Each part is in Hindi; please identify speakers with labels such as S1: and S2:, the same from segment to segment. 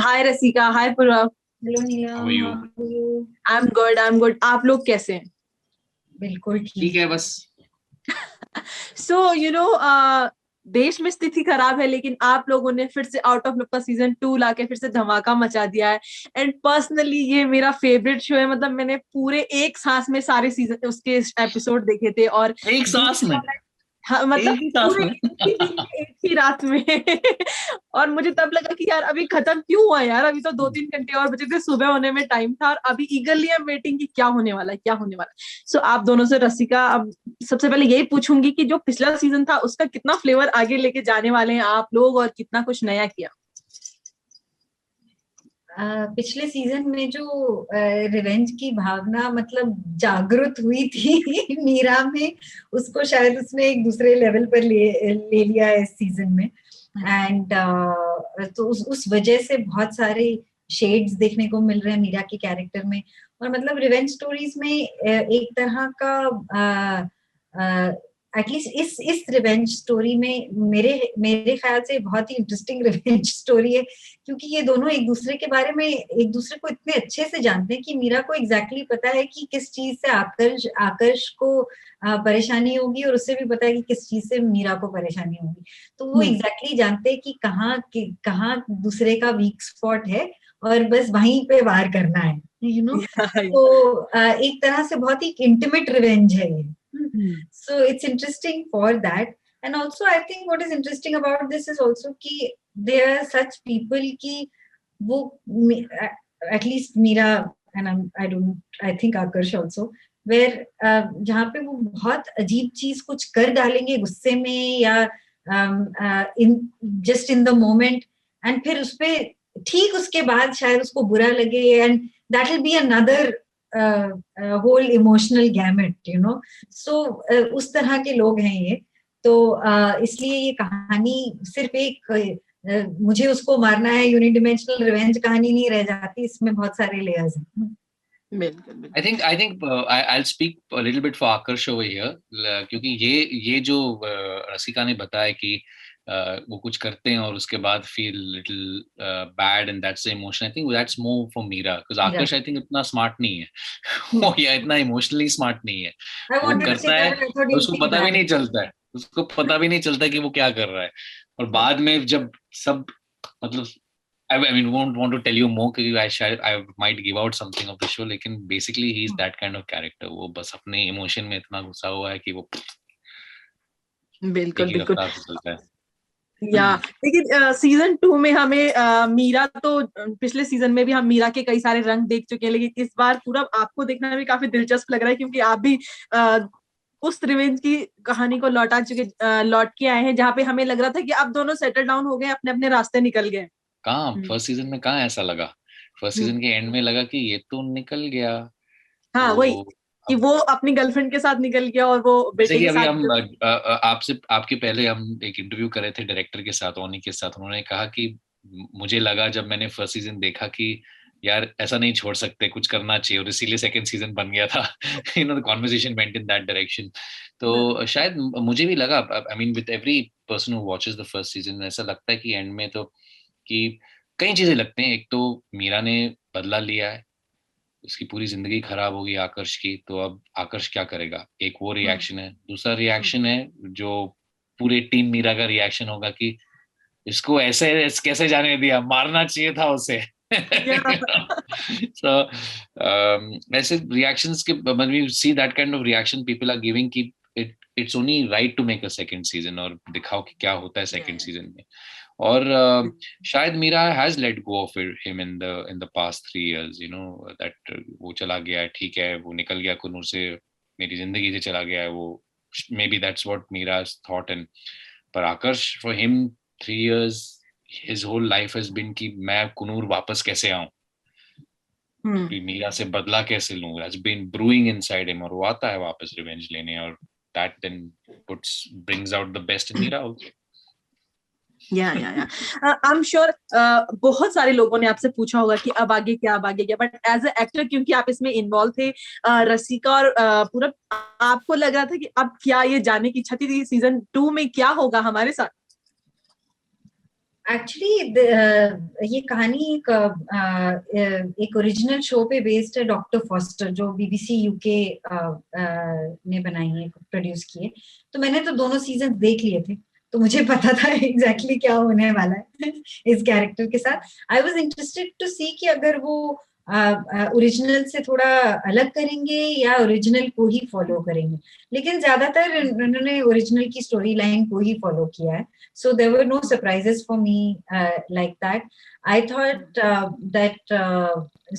S1: Hi Rasika, hi Purva.
S2: Hello
S3: how
S2: Neelam,
S3: are you?
S2: How are you?
S1: I am good, I am good. आप लोग कैसे हैं?
S2: बिल्कुल
S3: ठीक
S2: ठीक।
S3: है बस।
S1: सो देश में स्थिति खराब है, लेकिन आप लोगों ने फिर से आउट ऑफ लव का सीजन 2 लाके फिर से धमाका मचा दिया है। एंड पर्सनली ये मेरा फेवरेट शो है। मतलब मैंने पूरे एक सांस में सारे सीजन उसके एपिसोड देखे थे। और
S3: एक सांस में?
S1: हाँ, मतलब
S3: एक ही सांस
S1: पूरे
S3: में?
S1: एक ही दिन में, एक ही रात में। और मुझे तब लगा कि यार अभी खत्म क्यों हुआ यार, अभी तो 2-3 घंटे और बचे थे, सुबह होने में टाइम था। और अभी ईगरली आई एम वेटिंग कि क्या होने वाला है, क्या होने वाला है। सो आप दोनों से रसिका, अब सबसे पहले यही पूछूंगी कि जो पिछला सीजन था उसका कितना फ्लेवर आगे लेके जाने वाले हैं आप लोग, और कितना कुछ नया किया?
S2: पिछले सीजन में जो रिवेंज की भावना मतलब जागृत हुई थी मीरा में, उसको शायद उसने एक दूसरे लेवल पर ले लिया है इस सीजन में। एंड तो उस वजह से बहुत सारे शेड्स देखने को मिल रहे हैं मीरा के कैरेक्टर में। और मतलब रिवेंज स्टोरीज में एक तरह का एटलीस्ट इस रिवेंज स्टोरी में मेरे मेरे ख्याल से बहुत ही इंटरेस्टिंग रिवेंज स्टोरी है, क्योंकि ये दोनों एक दूसरे के बारे में एक दूसरे को इतने अच्छे से जानते हैं कि मीरा को एग्जैक्टली पता है कि किस चीज से आकर्ष को परेशानी होगी, और उससे भी पता है कि किस चीज से मीरा को परेशानी होगी। तो वो एग्जैक्टली जानते हैं कि कहाँ दूसरे का वीक स्पॉट है, और बस वहीं पे वार करना है, यू नो। तो एक तरह से बहुत ही इंटीमेट रिवेंज है ये। So it's interesting for that. And also I think what is interesting about this is also कि there are such people कि वो at least Meera and I think Akarsh also, where जहाँ पे वो बहुत अजीब चीज कुछ कर डालेंगे गुस्से में या just in the moment, and फिर उसपे ठीक उसके बाद शायद उसको बुरा लगे, and that will be another whole emotional gamut, you know. So उस तरह के लोग हैं ये। तो इसलिए ये कहानी सिर्फ एक मुझे उसको मारना है यूनिडिमेंशनल रिवेंज कहानी नहीं रह जाती, इसमें बहुत सारे लेयर्स हैं।
S3: I think I'll speak a little bit for Akarsh over here, क्योंकि ये जो रसिका ने बताया कि वो कुछ करते हैं और उसके बाद feel little bad and that's the emotion. I think that's more for Meera, because Akarsh I think इतना smart नहीं है। वो या इतना emotionally smart नहीं है। वो करता है और उसको पता भी नहीं चलता है, उसको पता भी नहीं चलता कि वो क्या कर रहा है। और बाद में जब सब मतलब I mean, won't want to tell you more because I might give out something of the show, लेकिन basically he's that kind of character. वो बस अपने emotion में इतना घुसा हुआ है कि वो
S1: बिल्कुल बिल्कुल
S3: चलता है।
S1: या लेकिन सीजन 2 में हमें मीरा तो पिछले सीजन में भी हम मीरा के कई सारे रंग देख चुके हैं, लेकिन इस बार पूरा आपको देखना भी काफी दिलचस्प लग रहा है, क्योंकि आप भी उस रिवेंज की कहानी को लौट के आए हैं, जहाँ पे हमें लग रहा था कि अब दोनों सेटल डाउन हो गए, अपने अपने रास्ते निकल गए।
S3: कहाँ फर्स्ट सीजन में कहाँ ऐसा लगा? फर्स्ट सीजन के एंड में लगा कि ये तो निकल गया।
S1: हाँ
S3: तो
S1: वही कि वो अपनी गर्लफ्रेंड के साथ निकल गया और वो बेटे के
S3: अभी
S1: साथ।
S3: हम आपके पहले हम एक इंटरव्यू करे थे डायरेक्टर के साथ, ओनी के साथ। उन्होंने कहा कि मुझे लगा जब मैंने फर्स्ट सीजन देखा कि यार ऐसा नहीं छोड़ सकते, कुछ करना चाहिए, और इसीलिए सेकंड सीजन बन गया था। You know the conversation went in that direction. तो शायद मुझे भी लगा, I mean with every person who watches the first season, ऐसा लगता है कि एंड में तो कि कई चीजें लगते हैं। एक तो मीरा ने बदला लिया है, उसकी पूरी जिंदगी खराब होगी आकर्ष की, तो अब आकर्ष क्या करेगा, एक वो रिएक्शन है। दूसरा रिएक्शन है जो पूरे टीम मीरा का रिएक्शन होगा कि इसको ऐसे कैसे जाने दिया, मारना चाहिए था उसे। So ऐसे reactions के when we see that kind of reaction people are giving कि it's only right to make a second season और दिखाओ कि क्या होता है second season में। और शायद Meera has let go of him in the past 3 years, you know that वो चला गया है, ठीक है, वो निकल गया कुनूर से, मेरी जिंदगी से चला गया है वो। Maybe that's what Mira's thought, and पर आकर्ष for him 3 years his whole life has been कि मैं कुनूर वापस कैसे आऊं, मीरा से बदला कैसे लूं, has been brewing inside him, और वो आता है वापस रिवेंज लेने, और that then brings out the best in Meera also.
S1: या आई एम श्योर बहुत सारे लोगों ने आपसे पूछा होगा कि अब आगे क्या, बट एज ए एक्टर क्योंकि आप इसमें इन्वॉल्व थे, रसिका और पूरा, आपको लग रहा था कि अब क्या ये जानने की इच्छा थी सीजन 2 में क्या होगा हमारे साथ?
S2: एक्चुअली ये कहानी एक ओरिजिनल शो पे बेस्ड है, डॉक्टर फॉस्टर, जो बीबीसी यूके ने बनाई है, प्रोड्यूस की है। तो मैंने तो दोनों सीजन देख लिए थे, तो मुझे पता था एग्जैक्टली क्या होने वाला है इस कैरेक्टर के साथ। आई वाज इंटरेस्टेड टू सी कि अगर वो ओरिजिनल से थोड़ा अलग करेंगे या ओरिजिनल को ही फॉलो करेंगे, लेकिन ज्यादातर उन्होंने ओरिजिनल की स्टोरी लाइन को ही फॉलो किया है। So there were no surprises for me like that. I thought that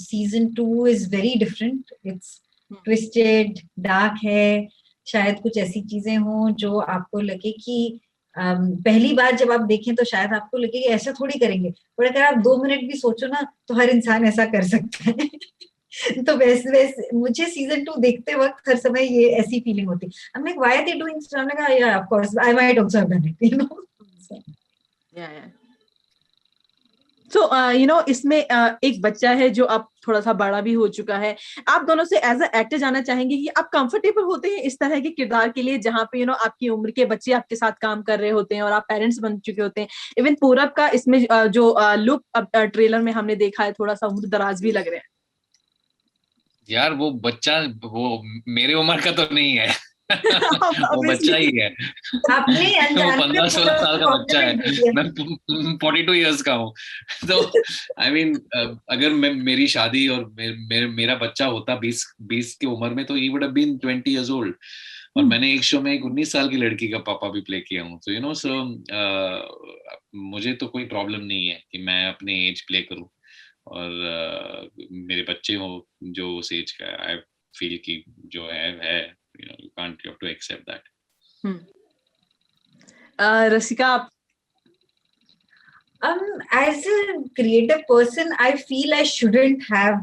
S2: season 2 is very different. It's twisted, dark है, शायद कुछ ऐसी चीजें हों जो आपको लगे कि पहली बार जब आप देखें तो शायद आपको लगे कि ऐसा थोड़ी करेंगे, पर अगर आप 2 मिनट भी सोचो ना तो हर इंसान ऐसा कर सकता है तो वैसे वैसे मुझे सीजन 2 देखते वक्त हर समय ये ऐसी फीलिंग होती है। I'm like, why are they doing so? I'm like, oh, yeah, of course, I might also have done it, you know.
S1: Yeah. So, इसमें एक बच्चा है जो अब थोड़ा सा बड़ा भी हो चुका है। आप दोनों से एज अ एक्टर जानना चाहेंगे कि आप कंफर्टेबल होते हैं इस तरह के किरदार के लिए, जहाँ पे आपकी उम्र के बच्चे आपके साथ काम कर रहे होते हैं और आप पेरेंट्स बन चुके होते हैं। इवन पूरब का इसमें जो लुक अब ट्रेलर में हमने देखा है, थोड़ा सा उम्र दराज भी लग रहे हैं।
S3: यार वो बच्चा वो मेरे उम्र का तो नहीं है वो बच्चा ही है
S2: आपने
S3: वो 15-16 साल का बच्चा है, मैं 42 इयर्स का हूँ तो आई मीन अगर मैं मेरी शादी और मेरा बच्चा होता 20 की उम्र में, तो he would have been 20 years old. और मैंने एक शो में एक 19 साल की लड़की का पापा भी प्ले किया हूँ, तो सो मुझे तो कोई प्रॉब्लम नहीं है कि मैं अपने एज प्ले करूँ और मेरे बच्चे हो जो उस एज का। आई फील कि जो है you can't, you have to accept that.
S1: रसिका, आप?
S2: As a creative person, I feel I shouldn't have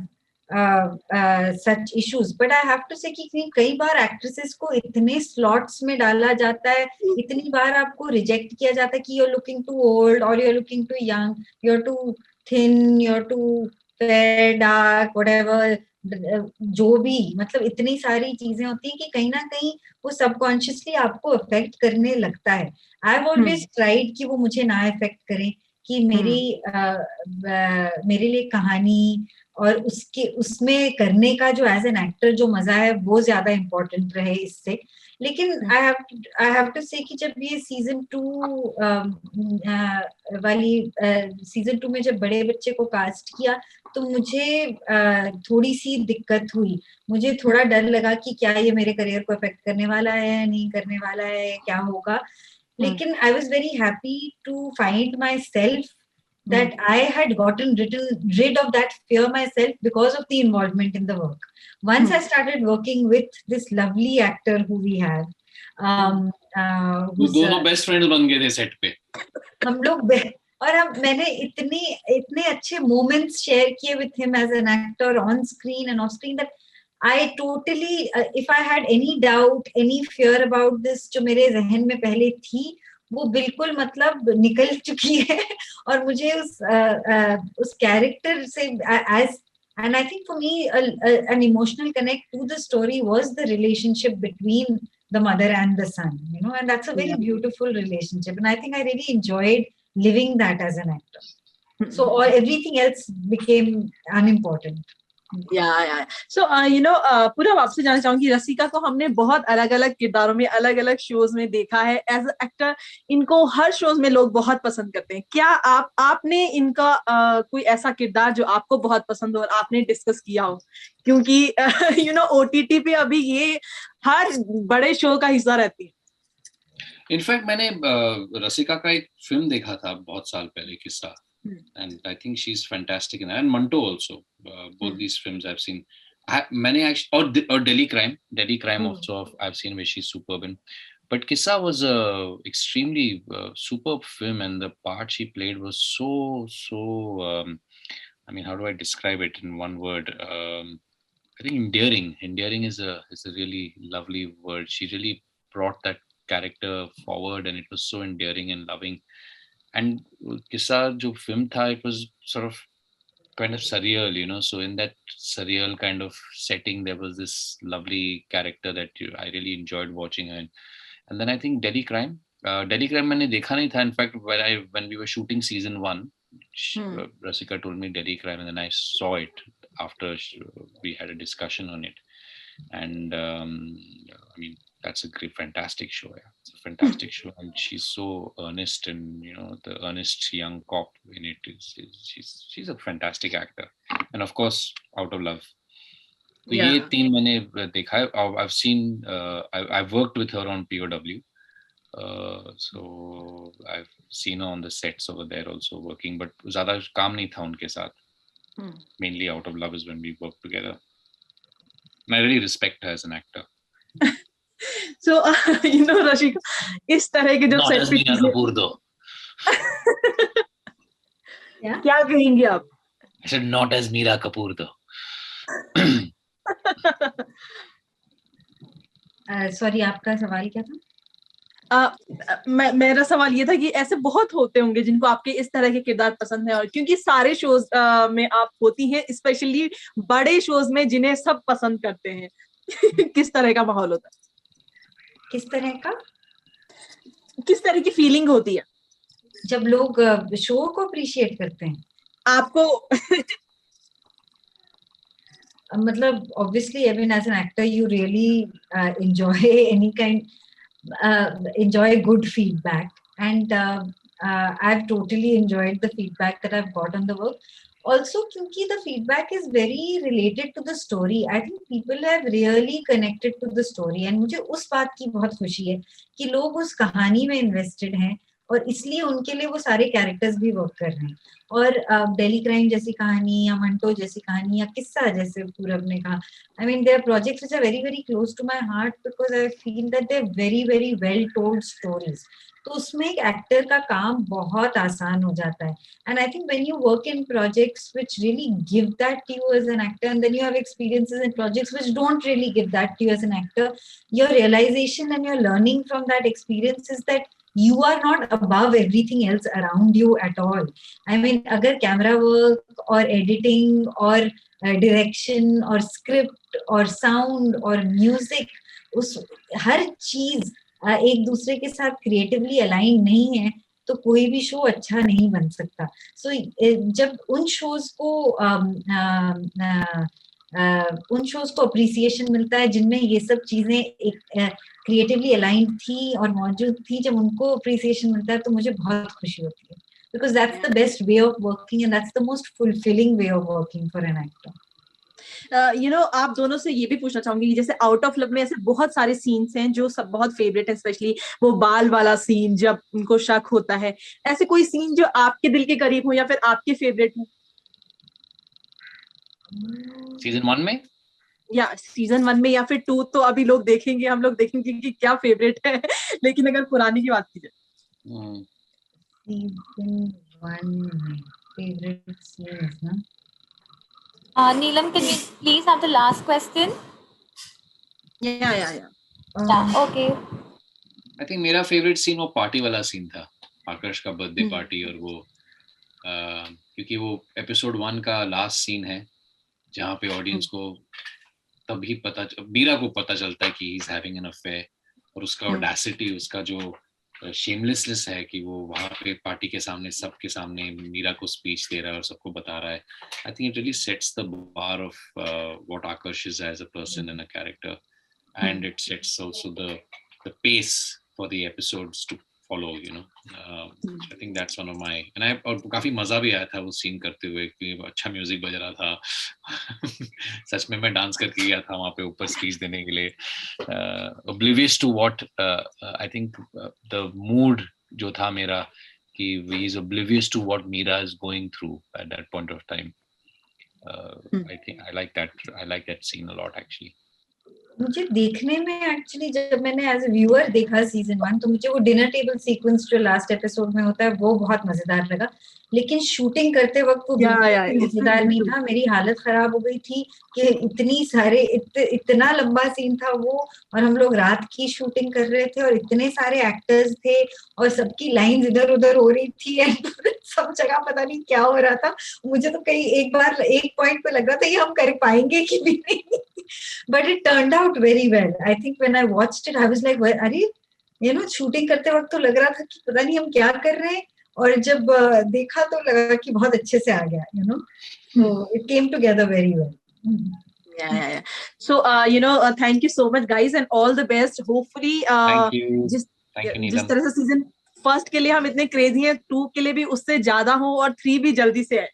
S2: such issues, but I have to say कि कई बार एक्ट्रेसेस को इतने स्लॉट्स में डाला जाता है, इतनी बार आपको रिजेक्ट किया जाता है कि you're looking too old or you're looking too young, you're too thin, you're too fair, dark, whatever, जो भी, मतलब इतनी सारी चीजें होती है कि कहीं ना कहीं वो सबकॉन्शियसली आपको अफेक्ट करने लगता है। आई हैव ऑलवेज ट्राइड कि वो मुझे ना अफेक्ट करें, कि मेरे लिए कहानी और उसमें करने का जो एज एन एक्टर जो मजा है वो ज्यादा इम्पोर्टेंट रहे इससे। लेकिन आई हैव टू से कि जब ये सीजन 2 वाली सीजन 2 में जब बड़े बच्चे को कास्ट किया तो मुझे थोड़ी सी दिक्कत हुई, मुझे थोड़ा डर लगा कि क्या ये मेरे करियर को अफेक्ट करने वाला है, नहीं करने वाला है, क्या होगा। लेकिन I was very happy to find myself that I had gotten rid of that fear myself because of the involvement in the work. Once I started working with this lovely actor who we have,
S3: दोनों बेस्ट फ्रेंड्स बन गए थे सेट पे
S2: हम लोग, और मैंने इतने अच्छे मोमेंट्स शेयर किए with him as an actor on screen and off screen that I totally, if I had any doubt, any fear about this जो मेरे जहन में पहले थी, वो बिल्कुल मतलब निकल चुकी है और मुझे उस कैरेक्टर से and I think for me an emotional connect to the story was the relationship between the mother and the son, and that's a very beautiful relationship, and I think I really enjoyed living that as an actor. So everything else became unimportant.
S1: So पूरा आपसे जानना चाहूंगी, रसिका को हमने बहुत अलग अलग किरदारों में, अलग अलग शोज में देखा है एज अ एक्टर। इनको हर शोज में लोग बहुत पसंद करते हैं। क्या आपने इनका कोई ऐसा किरदार जो आपको बहुत पसंद हो और आपने डिस्कस किया हो? क्योंकि OTT पे अभी ये हर बड़े शो का हिस्सा रहती है।
S3: इनफैक्ट मैंने रसिका का एक फिल्म देखा था बहुत साल पहले, किस्सा, and I think she's fantastic in that. And Manto also, both these films I've seen. Many actually, or Delhi Crime also I've seen, where she's superb in. But Kissa was a extremely superb film, and the part she played was so I mean, how do I describe it in one word? I think endearing. Endearing is a really lovely word. She really brought that character forward, and it was so endearing and loving. And Kissa jo film tha, it was sort of kind of surreal, so in that surreal kind of setting there was this lovely character that I really enjoyed watching her in. And then I think Delhi Crime, daily crime मैंने देखा नहीं था. In fact when we were shooting season 1, Rasika told me Delhi Crime, and then I saw it after we had a discussion on it. And I mean, that's a great, fantastic show. Yeah. It's a fantastic show, and she's so earnest, and the earnest young cop in it she's a fantastic actor. And of course, Out of Love. तो ये तीन मैंने देखा है. I've seen, I've worked with her on POW. So I've seen her on the sets over there also working, but ज़्यादा काम नहीं था उनके साथ. Mainly Out of Love is when we worked together. And I really respect her as an actor.
S1: So Rashika, इस तरह के जब सेट पे
S3: मीरा कपूर दो.
S1: क्या कहेंगे आप?
S3: I said not as Meera Kapoor though.
S2: Sorry, आपका सवाल क्या था?
S1: मेरा सवाल ये था कि ऐसे बहुत होते होंगे जिनको आपके इस तरह के किरदार पसंद है, और क्योंकि सारे शोज में आप होती हैं, स्पेशली बड़े शोज में जिन्हें सब पसंद करते हैं. किस तरह का माहौल होता है?
S2: किस
S1: तरह की फीलिंग होती है
S2: जब लोग शो को अप्रिशिएट करते हैं
S1: आपको?
S2: मतलब obviously, I mean, as an actor you really enjoy any kind, enjoy good feedback, and I've totally enjoyed the feedback that I've got on the work. Also, क्योंकि the feedback is very related to the story, I think people have really connected to the story, and मुझे उस बात की बहुत खुशी है कि लोग उस कहानी में invested हैं, और इसलिए उनके लिए वो सारे कैरेक्टर्स भी वर्क कर रहे हैं. और डेली क्राइम जैसी कहानी, या मंटो जैसी कहानी, या किस्सा जैसे पूरब ने कहा, I mean their projects which are very very close to my heart, because I feel that they are very very well told stories. तो उसमें एक एक्टर का काम बहुत आसान हो जाता है. And I think when you work in projects which really give that to you as an actor, and then you have experiences in projects which don't really give that to you as an actor, your realization and your learning from that experience is that you are not above everything else around you at all. I mean, अगर camera work or editing or direction or script or sound or music, उस हर चीज एक दूसरे के साथ creatively align नहीं है तो कोई भी शो अच्छा नहीं बन सकता. So जब उन शोज को अप्रिसिएशन मिलता है जिनमें ये सब चीजें एक क्रिएटिवली अलाइन थी और मौजूद थी, जब उनको अप्रिसिएशन मिलता है तो मुझे बहुत खुशी होती है, because that's the best way of working and that's the most fulfilling way of working for an actor.
S1: आप दोनों से ये भी पूछना चाहूंगी, जैसे आउट ऑफ लव में ऐसे बहुत सारे सीन्स हैं जो सब बहुत फेवरेट है, स्पेशली वो बाल वाला सीन जब उनको शक होता है. ऐसे कोई सीन जो आपके दिल के करीब हो या फिर आपके फेवरेट हो?
S3: सीजन 1 में
S1: या सीजन 1 में या फिर 2, तो अभी लोग देखेंगे, हम लोग देखेंगे कि क्या फेवरेट है. लेकिन अगर पुरानी की बात की जाए,
S2: सीजन 1 में फेवरेट सीन्स ना.
S4: Neelam, can we please have the last question?
S1: Yeah.
S4: Okay.
S3: I think मेरा फेवरेट सीन वो पार्टी वाला सीन था, आकर्ष का बर्थडे पार्टी. और वो क्योंकि वो एपिसोड 1 का लास्ट सीन है जहाँ पे ऑडियंस को तभी मीरा को पता चलता है कि he is having an affair, और उसका ऑडेसिटी, उसका जो शेमलेसनेस है कि वो वहाँ पे पार्टी के सामने, सबके सामने मीरा को स्पीच दे रहा है और सबको बता रहा है. I think it really sets the bar of what Aakarsh is as a person and a character, and it sets also the pace for the episodes to follow, I think that's one of my, and और काफी मजा भी आया था वो सीन करते हुए, क्योंकि अच्छा म्यूजिक बज रहा था. सच में मैं डांस करके गया था वहाँ पे ऊपर स्पीच देने के लिए. oblivious to what I think the mood जो था मेरा, कि he is oblivious to what Meera is going through at that point of time. I think I like that scene a lot actually.
S2: मुझे देखने में एक्चुअली जब मैंने एज अ व्यूअर देखा सीजन 1, तो मुझे वो डिनर टेबल सीक्वेंस जो लास्ट एपिसोड में होता है वो बहुत मजेदार लगा, लेकिन शूटिंग करते वक्त वो मजेदार नहीं था. मेरी हालत खराब हो गई थी कि इतना लंबा सीन था वो, और हम लोग रात की शूटिंग कर रहे थे और इतने सारे एक्टर्स थे और सबकी लाइंस इधर उधर हो रही थी, सब जगह पता नहीं क्या हो रहा था. मुझे तो कहीं एक पॉइंट पे लग रहा था ये हम कर पाएंगे कि नहीं. But it turned out very well. I think when I watched it, I was like, अरे शूटिंग करते वक्त तो लग रहा था कि पता नहीं हम क्या कर रहे हैं, और जब देखा तो लगा कि बहुत अच्छे से आ गया, so it came together very well.
S1: Yeah. So, thank you so much, guys, and all the best. Hopefully,
S3: Thank you. Thank you,
S1: जिस
S3: Neelam.
S1: तरह से सीजन 1 के लिए हम इतने क्रेजी हैं, 2 के लिए भी उससे ज्यादा हो और 3 भी जल्दी से है.